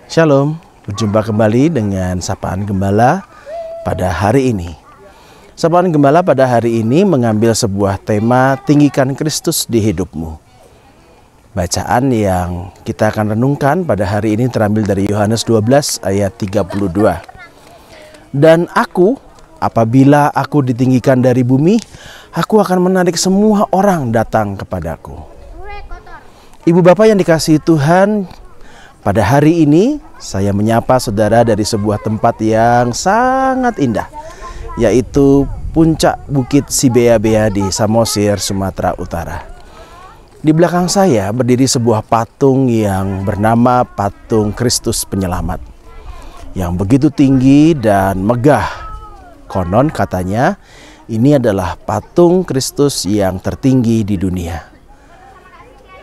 Shalom, berjumpa kembali dengan Sapaan Gembala pada hari ini. Sapaan Gembala pada hari ini mengambil sebuah tema tinggikan Kristus di hidupmu. Bacaan yang kita akan renungkan pada hari ini terambil dari Yohanes 12 ayat 32. Dan apabila aku ditinggikan dari bumi, aku akan menarik semua orang datang kepadaku. Ibu bapak yang dikasihi Tuhan, pada hari ini saya menyapa saudara dari sebuah tempat yang sangat indah, yaitu puncak Bukit Sibea-bea di Samosir, Sumatera Utara. Di belakang saya berdiri sebuah patung yang bernama Patung Kristus Penyelamat, yang begitu tinggi dan megah. Konon katanya ini adalah patung Kristus yang tertinggi di dunia.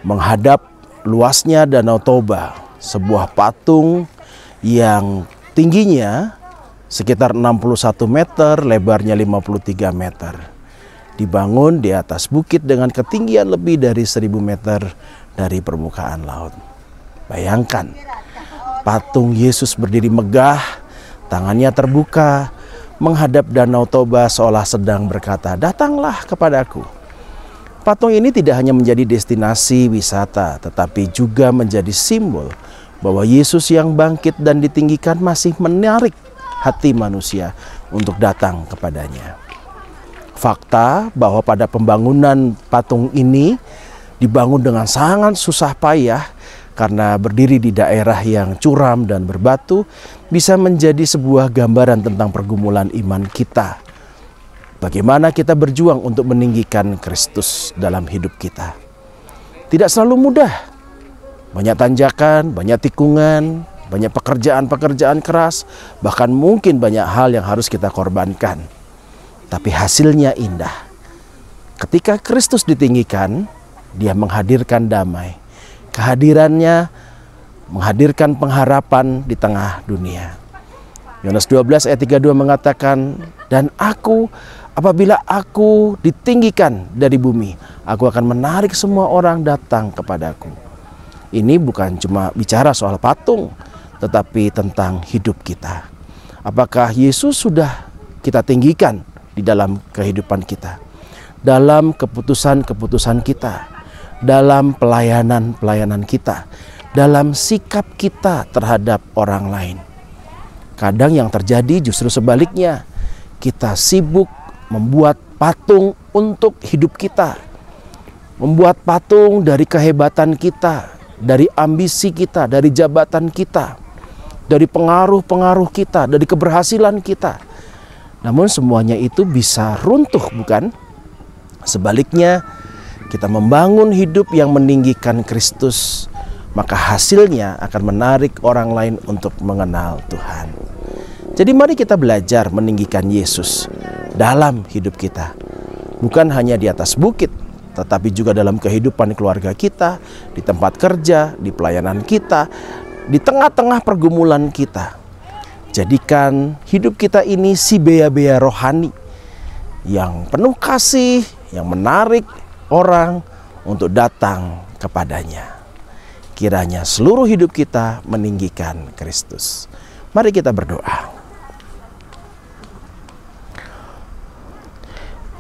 Menghadap luasnya Danau Toba, sebuah patung yang tingginya sekitar 61 meter, lebarnya 53 meter. Dibangun di atas bukit dengan ketinggian lebih dari 1000 meter dari permukaan laut. Bayangkan, patung Yesus berdiri megah, tangannya terbuka, menghadap Danau Toba seolah sedang berkata, "Datanglah kepadaku." Patung ini tidak hanya menjadi destinasi wisata, tetapi juga menjadi simbol bahwa Yesus yang bangkit dan ditinggikan masih menarik hati manusia untuk datang kepadanya. Fakta bahwa pada pembangunan patung ini dibangun dengan sangat susah payah karena berdiri di daerah yang curam dan berbatu, bisa menjadi sebuah gambaran tentang pergumulan iman kita. Bagaimana kita berjuang untuk meninggikan Kristus dalam hidup kita. Tidak selalu mudah. Banyak tanjakan, banyak tikungan, banyak pekerjaan-pekerjaan keras, bahkan mungkin banyak hal yang harus kita korbankan. Tapi hasilnya indah. Ketika Kristus ditinggikan, Dia menghadirkan damai. Kehadirannya menghadirkan pengharapan di tengah dunia. Yohanes 12 ayat 32 mengatakan, "Dan apabila aku ditinggikan dari bumi, aku akan menarik semua orang datang kepadaku." Ini bukan cuma bicara soal patung, tetapi tentang hidup kita. Apakah Yesus sudah kita tinggikan di dalam kehidupan kita, dalam keputusan-keputusan kita, dalam pelayanan-pelayanan kita, dalam sikap kita terhadap orang lain? Kadang yang terjadi justru sebaliknya. Kita sibuk membuat patung untuk hidup kita, membuat patung dari kehebatan kita, dari ambisi kita, dari jabatan kita, dari pengaruh-pengaruh kita, dari keberhasilan kita. Namun semuanya itu bisa runtuh, bukan? Sebaliknya, kita membangun hidup yang meninggikan Kristus, maka hasilnya akan menarik orang lain untuk mengenal Tuhan. Jadi mari kita belajar meninggikan Yesus dalam hidup kita. Bukan hanya di atas bukit, tetapi juga dalam kehidupan keluarga kita, di tempat kerja, di pelayanan kita, di tengah-tengah pergumulan kita. Jadikan hidup kita ini Sibea-bea rohani yang penuh kasih, yang menarik orang untuk datang kepadanya. Kiranya seluruh hidup kita meninggikan Kristus. Mari kita berdoa.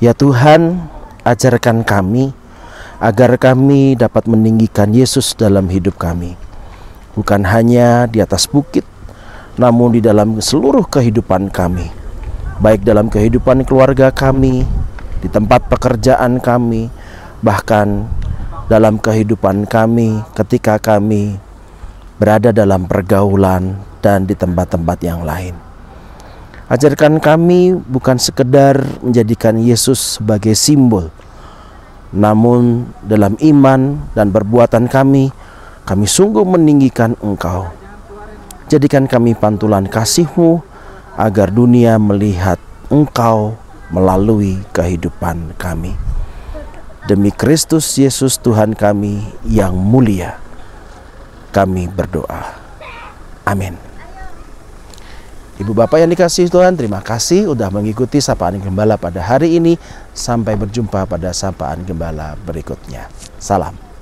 Ya Tuhan, ajarkan kami agar kami dapat meninggikan Yesus dalam hidup kami. Bukan hanya di atas bukit, namun di dalam seluruh kehidupan kami. Baik dalam kehidupan keluarga kami, di tempat pekerjaan kami, bahkan dalam kehidupan kami ketika kami berada dalam pergaulan dan di tempat-tempat yang lain. Ajarkan kami bukan sekedar menjadikan Yesus sebagai simbol, namun dalam iman dan perbuatan kami sungguh meninggikan Engkau. Jadikan kami pantulan kasih-Mu agar dunia melihat Engkau melalui kehidupan kami. Demi Kristus Yesus Tuhan kami yang mulia, kami berdoa. Amin. Ibu bapak yang dikasihi Tuhan, terima kasih sudah mengikuti Sapaan Gembala pada hari ini. Sampai berjumpa pada Sapaan Gembala berikutnya. Salam.